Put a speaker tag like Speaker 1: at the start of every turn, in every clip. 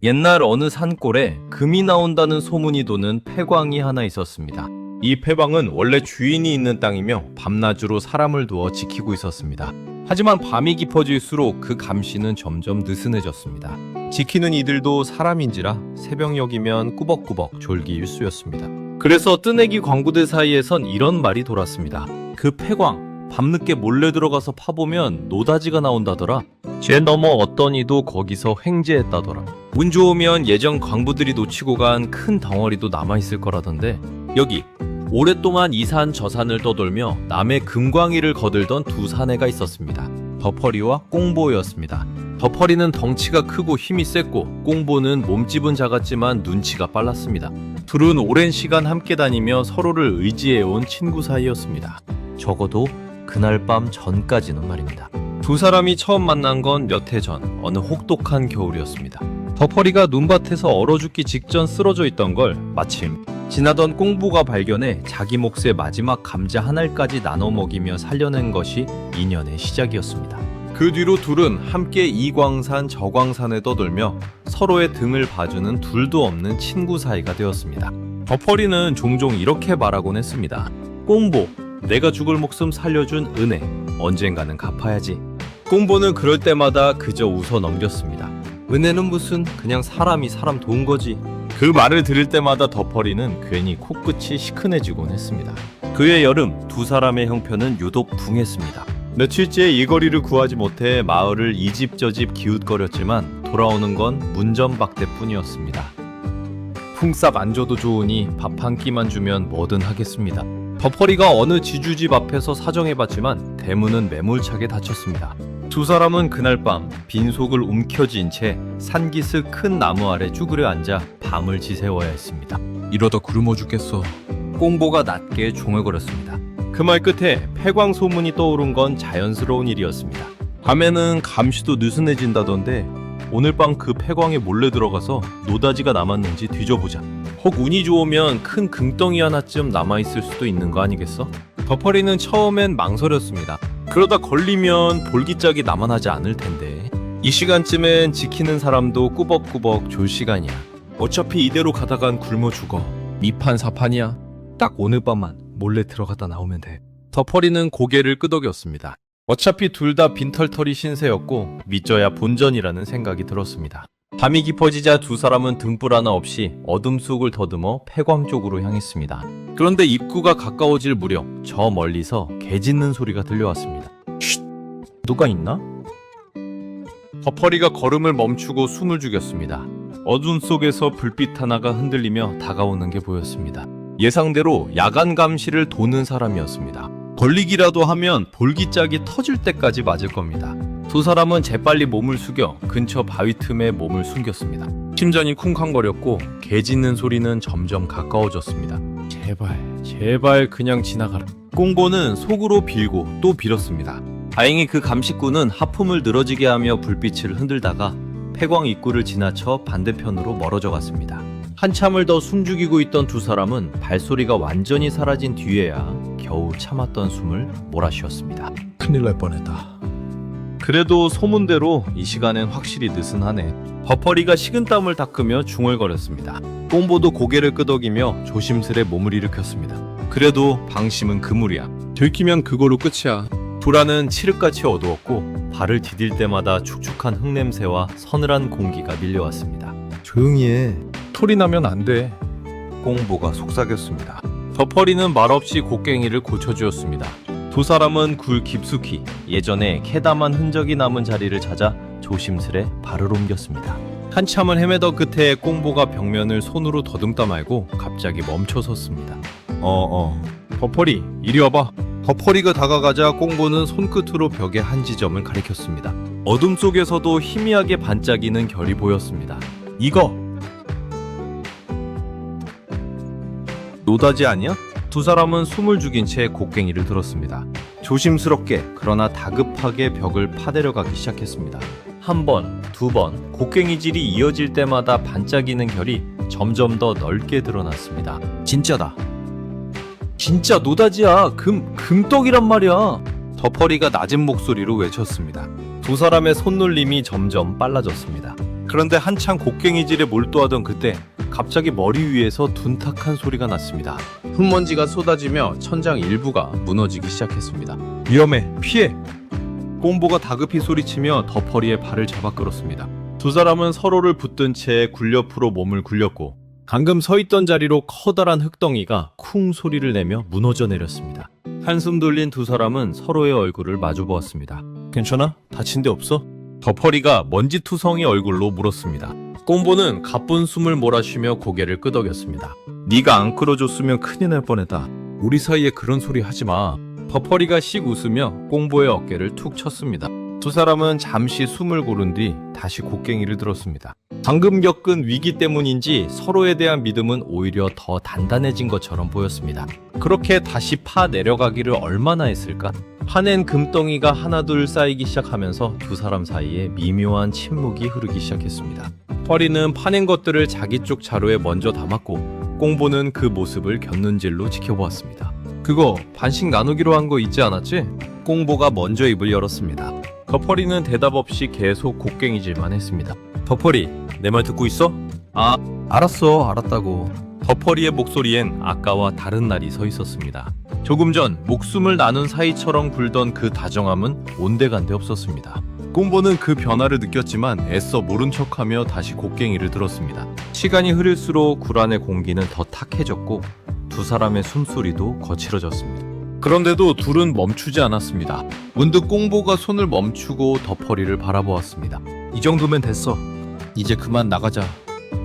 Speaker 1: 옛날 어느 산골에 금이 나온다는 소문이 도는 폐광이 하나 있었습니다. 이 폐광은 원래 주인이 있는 땅이며 밤낮으로 사람을 두어 지키고 있었습니다. 하지만 밤이 깊어질수록 그 감시는 점점 느슨해졌습니다. 지키는 이들도 사람인지라 새벽녘이면 꾸벅꾸벅 졸기 일쑤였습니다. 그래서 뜨내기 광부들 사이에선 이런 말이 돌았습니다. 그 폐광, 밤늦게 몰래 들어가서 파보면 노다지가 나온다더라. 죄 넘어 어떤 이도 거기서 횡재했다더라. 운 좋으면 예전 광부들이 놓치고 간 큰 덩어리도 남아있을 거라던데, 여기 오랫동안 이 산 저 산을 떠돌며 남의 금광희를 거들던 두 사내가 있었습니다. 더퍼리와 꽁보였습니다. 더퍼리는 덩치가 크고 힘이 셌고, 꽁보는 몸집은 작았지만 눈치가 빨랐습니다. 둘은 오랜 시간 함께 다니며 서로를 의지해온 친구 사이였습니다. 적어도 그날 밤 전까지는 말입니다. 두 사람이 처음 만난 건 몇 해 전 어느 혹독한 겨울이었습니다. 더퍼리가 눈밭에서 얼어 죽기 직전 쓰러져 있던 걸 마침 지나던 꽁보가 발견해 자기 몫의 마지막 감자 한 알까지 나눠 먹이며 살려낸 것이 인연의 시작이었습니다. 그 뒤로 둘은 함께 이 광산 저 광산에 떠돌며 서로의 등을 봐주는 둘도 없는 친구 사이가 되었습니다. 더퍼리는 종종 이렇게 말하곤 했습니다. 꽁보, 내가 죽을 목숨 살려준 은혜, 언젠가는 갚아야지. 꽁보는 그럴 때마다 그저 웃어 넘겼습니다. 은혜는 무슨, 그냥 사람이 사람 도운 거지. 그 말을 들을 때마다 더퍼리는 괜히 코끝이 시큰해지곤 했습니다. 그해 여름 두 사람의 형편은 유독 붕했습니다. 며칠째 일거리를 구하지 못해 마을을 이 집 저 집 기웃거렸지만 돌아오는 건 문전박대뿐이었습니다. 풍쌉 안 줘도 좋으니 밥 한 끼만 주면 뭐든 하겠습니다. 더퍼리가 어느 지주집 앞에서 사정해봤지만 대문은 매몰차게 닫혔습니다. 두 사람은 그날 밤 빈속을 움켜쥔 채 산기슭 큰 나무 아래 쭈그려 앉아 밤을 지새워야 했습니다. 이러다 굶어 죽겠어. 꽁보가 낮게 중얼거렸습니다. 그 말 끝에 폐광 소문이 떠오른 건 자연스러운 일이었습니다. 밤에는 감시도 느슨해진다던데 오늘 밤 그 폐광에 몰래 들어가서 노다지가 남았는지 뒤져보자. 혹 운이 좋으면 큰 금덩이 하나쯤 남아있을 수도 있는 거 아니겠어? 더퍼리는 처음엔 망설였습니다. 그러다 걸리면 볼기짝이 남아나지 않을 텐데. 이 시간쯤엔 지키는 사람도 꾸벅꾸벅 졸 시간이야. 어차피 이대로 가다간 굶어 죽어. 미판사판이야. 딱 오늘 밤만 몰래 들어갔다 나오면 돼. 더퍼리는 고개를 끄덕였습니다. 어차피 둘 다 빈털터리 신세였고 믿져야 본전이라는 생각이 들었습니다. 밤이 깊어지자 두 사람은 등불 하나 없이 어둠 속을 더듬어 폐광 쪽으로 향했습니다. 그런데 입구가 가까워질 무렵 저 멀리서 개 짖는 소리가 들려왔습니다. 쉿! 누가 있나? 더퍼리가 걸음을 멈추고 숨을 죽였습니다. 어둠 속에서 불빛 하나가 흔들리며 다가오는 게 보였습니다. 예상대로 야간 감시를 도는 사람이었습니다. 걸리기라도 하면 볼기짝이 터질 때까지 맞을 겁니다. 두 사람은 재빨리 몸을 숙여 근처 바위 틈에 몸을 숨겼습니다. 심장이 쿵쾅거렸고 개 짖는 소리는 점점 가까워졌습니다. 제발 그냥 지나가라. 꽁보는 속으로 빌고 또 빌었습니다. 다행히 그 감식구는 하품을 늘어지게 하며 불빛을 흔들다가 폐광 입구를 지나쳐 반대편으로 멀어져 갔습니다. 한참을 더 숨죽이고 있던 두 사람은 발소리가 완전히 사라진 뒤에야 겨우 참았던 숨을 몰아쉬었습니다.
Speaker 2: 큰일 날 뻔했다.
Speaker 1: 그래도 소문대로 이 시간엔 확실히 느슨하네. 더퍼리가 식은땀을 닦으며 중얼거렸습니다. 꽁보도 고개를 끄덕이며 조심스레 몸을 일으켰습니다. 그래도 방심은 그물이야.
Speaker 2: 들키면 그거로 끝이야.
Speaker 1: 불안은 칠흑같이 어두웠고 발을 디딜 때마다 축축한 흙냄새와 서늘한 공기가 밀려왔습니다.
Speaker 2: 조용히 해.
Speaker 1: 소리 나면 안 돼. 꽁보가 속삭였습니다. 더퍼리는 말없이 곡괭이를 고쳐주었습니다. 두 사람은 굴 깊숙이 예전에 캐담한 흔적이 남은 자리를 찾아 조심스레 발을 옮겼습니다. 한참을 헤매던 끝에 꽁보가 벽면을 손으로 더듬다 말고 갑자기 멈춰 섰습니다. 더퍼리 이리 와봐. 더퍼리가 다가가자 꽁보는 손끝으로 벽의 한 지점을 가리켰습니다. 어둠 속에서도 희미하게 반짝이는 결이 보였습니다. 이거 노다지 아니야? 두 사람은 숨을 죽인 채 곡괭이를 들었습니다. 조심스럽게 그러나 다급하게 벽을 파대려 가기 시작했습니다. 한 번, 두 번, 곡괭이질이 이어질 때마다 반짝이는 결이 점점 더 넓게 드러났습니다. 진짜다. 진짜 노다지야. 금떡이란 말이야. 더퍼리가 낮은 목소리로 외쳤습니다. 두 사람의 손놀림이 점점 빨라졌습니다. 그런데 한창 곡괭이질에 몰두하던 그때 갑자기 머리 위에서 둔탁한 소리가 났습니다. 흙먼지가 쏟아지며 천장 일부가 무너지기 시작했습니다. 위험해, 피해! 꽁보가 다급히 소리치며 더퍼리의 발을 잡아 끌었습니다. 두 사람은 서로를 붙든 채 굴옆으로 몸을 굴렸고 방금 서 있던 자리로 커다란 흙덩이가 쿵 소리를 내며 무너져 내렸습니다. 한숨 돌린 두 사람은 서로의 얼굴을 마주 보았습니다. 괜찮아? 다친 데 없어? 더퍼리가 먼지투성이 얼굴로 물었습니다. 꽁보는 가쁜 숨을 몰아쉬며 고개를 끄덕였습니다. 네가 안 끌어줬으면 큰일 날 뻔했다. 우리 사이에 그런 소리 하지 마. 더퍼리가 씩 웃으며 꽁보의 어깨를 툭 쳤습니다. 두 사람은 잠시 숨을 고른 뒤 다시 곡괭이를 들었습니다. 방금 겪은 위기 때문인지 서로에 대한 믿음은 오히려 더 단단해진 것처럼 보였습니다. 그렇게 다시 파 내려가기를 얼마나 했을까? 파낸 금덩이가 하나둘 쌓이기 시작하면서 두 사람 사이에 미묘한 침묵이 흐르기 시작했습니다. 퍼리는 파낸 것들을 자기 쪽 자루에 먼저 담았고 꽁보는 그 모습을 곁눈질로 지켜보았습니다. 그거 반씩 나누기로 한 거 있지 않았지? 꽁보가 먼저 입을 열었습니다. 더퍼리는 대답 없이 계속 곡괭이질만 했습니다. 더퍼리, 내 말 듣고 있어? 아, 알았다고. 더퍼리의 목소리엔 아까와 다른 날이 서 있었습니다. 조금 전 목숨을 나눈 사이처럼 굴던 그 다정함은 온데간데 없었습니다. 꽁보는 그 변화를 느꼈지만 애써 모른 척하며 다시 곡괭이를 들었습니다. 시간이 흐를수록 굴 안의 공기는 더 탁해졌고 두 사람의 숨소리도 거칠어졌습니다. 그런데도 둘은 멈추지 않았습니다. 문득 꽁보가 손을 멈추고 더퍼리를 바라보았습니다. 이 정도면 됐어. 이제 그만 나가자.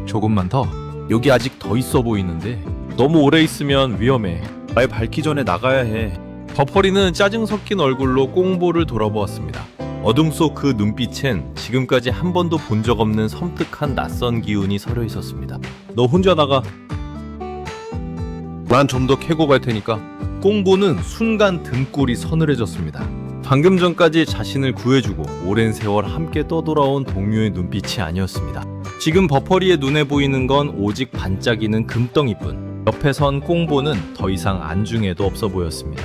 Speaker 1: 조금만 더. 여기 아직 더 있어 보이는데. 너무 오래 있으면 위험해. 말 밝기 전에 나가야 해. 더퍼리는 짜증 섞인 얼굴로 꽁보를 돌아보았습니다. 어둠 속 그 눈빛엔 지금까지 한 번도 본 적 없는 섬뜩한 낯선 기운이 서려 있었습니다. 너 혼자 나가. 난 좀 더 캐고 갈 테니까. 꽁보는 순간 등골이 서늘해졌습니다. 방금 전까지 자신을 구해주고 오랜 세월 함께 떠돌아온 동료의 눈빛이 아니었습니다. 지금 버퍼리의 눈에 보이는 건 오직 반짝이는 금덩이뿐. 옆에 선 꽁보는 더 이상 안중에도 없어 보였습니다.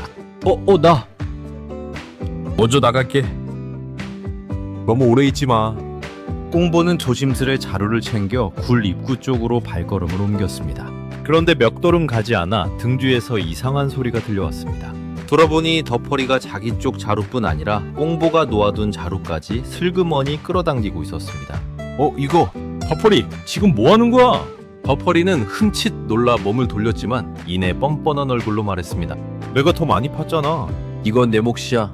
Speaker 1: 나 먼저 나갈게. 너무 오래 있지 마. 꽁보는 조심스레 자루를 챙겨 굴 입구 쪽으로 발걸음을 옮겼습니다. 그런데 몇 걸음 가지 않아 등 뒤에서 이상한 소리가 들려왔습니다. 돌아보니 더퍼리가 자기 쪽 자루뿐 아니라 꽁보가 놓아둔 자루까지 슬그머니 끌어당기고 있었습니다. 이거 더퍼리 지금 뭐 하는 거야? 더퍼리는 흠칫 놀라 몸을 돌렸지만 이내 뻔뻔한 얼굴로 말했습니다. 내가 더 많이 팠잖아. 이건 내 몫이야.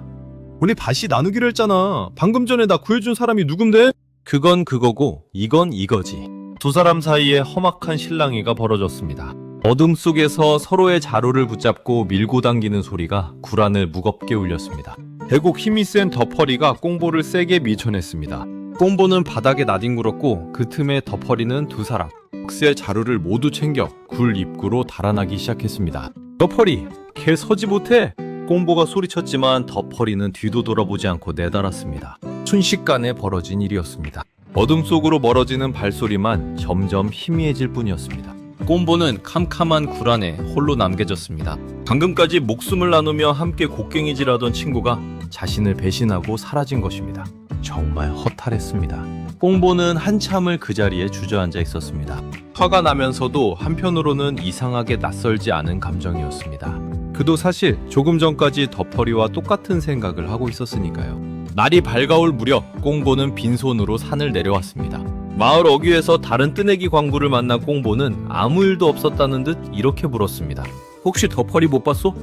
Speaker 1: 우리 다시 나누기로 했잖아. 방금 전에 나 구해준 사람이 누군데? 그건 그거고 이건 이거지. 두 사람 사이에 험악한 실랑이가 벌어졌습니다. 어둠 속에서 서로의 자루를 붙잡고 밀고 당기는 소리가 굴 안을 무겁게 울렸습니다. 대곡 힘이 센 더퍼리가 꽁보를 세게 밀쳐냈습니다. 꽁보는 바닥에 나뒹굴었고 그 틈에 더퍼리는 두 사람 박스의 자루를 모두 챙겨 굴 입구로 달아나기 시작했습니다. 더퍼리, 걔 서지 못해! 꽁보가 소리쳤지만 더퍼리는 뒤도 돌아보지 않고 내달았습니다. 순식간에 벌어진 일이었습니다. 어둠 속으로 멀어지는 발소리만 점점 희미해질 뿐이었습니다. 꽁보는 캄캄한 굴 안에 홀로 남겨졌습니다. 방금까지 목숨을 나누며 함께 곡괭이질하던 친구가 자신을 배신하고 사라진 것입니다. 정말 허탈했습니다. 꽁보는 한참을 그 자리에 주저앉아 있었습니다. 화가 나면서도 한편으로는 이상하게 낯설지 않은 감정이었습니다. 그도 사실 조금 전까지 더퍼리와 똑같은 생각을 하고 있었으니까요. 날이 밝아올 무렵 꽁보는 빈손으로 산을 내려왔습니다. 마을 어귀에서 다른 뜨내기 광부를 만난 꽁보는 아무 일도 없었다는 듯 이렇게 물었습니다. 혹시 더퍼리 못 봤어?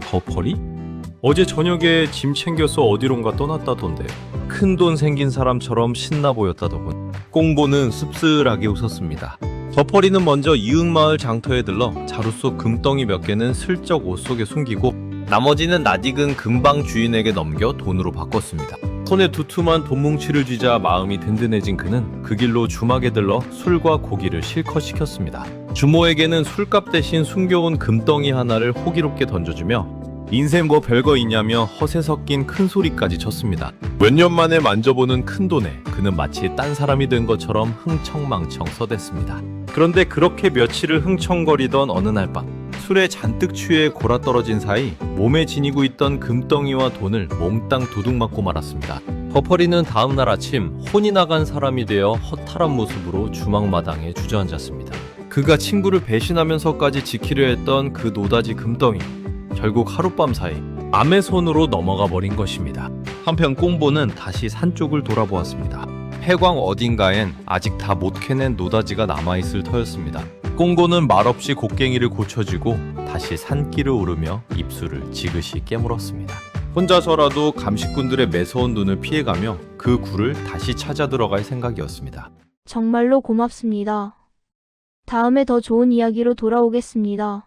Speaker 1: 더퍼리? 어제 저녁에 짐 챙겨서 어디론가 떠났다던데. 큰돈 생긴 사람처럼 신나 보였다더군. 꽁보는 씁쓸하게 웃었습니다. 더퍼리는 먼저 이윽마을 장터에 들러 자루 속 금덩이 몇 개는 슬쩍 옷 속에 숨기고 나머지는 낯익은 금방 주인에게 넘겨 돈으로 바꿨습니다. 손에 두툼한 돈뭉치를 쥐자 마음이 든든해진 그는 그 길로 주막에 들러 술과 고기를 실컷 시켰습니다. 주모에게는 술값 대신 숨겨온 금덩이 하나를 호기롭게 던져주며 인생 뭐 별거 있냐며 허세 섞인 큰 소리까지 쳤습니다. 몇 년 만에 만져보는 큰 돈에 그는 마치 딴 사람이 된 것처럼 흥청망청 서댔습니다. 그런데 그렇게 며칠을 흥청거리던 어느 날 밤 술에 잔뜩 취해 골아떨어진 사이 몸에 지니고 있던 금덩이와 돈을 몽땅 도둑맞고 말았습니다. 버퍼리는 다음날 아침 혼이 나간 사람이 되어 허탈한 모습으로 주막마당에 주저앉았습니다. 그가 친구를 배신하면서까지 지키려 했던 그 노다지 금덩이, 결국 하룻밤 사이 암의 손으로 넘어가 버린 것입니다. 한편 꽁보는 다시 산 쪽을 돌아보았습니다. 폐광 어딘가엔 아직 다 못 캐낸 노다지가 남아있을 터였습니다. 꽁보는 말없이 곡괭이를 고쳐쥐고 다시 산길을 오르며 입술을 지그시 깨물었습니다. 혼자서라도 감식꾼들의 매서운 눈을 피해가며 그 굴을 다시 찾아 들어갈 생각이었습니다.
Speaker 3: 정말로 고맙습니다. 다음에 더 좋은 이야기로 돌아오겠습니다.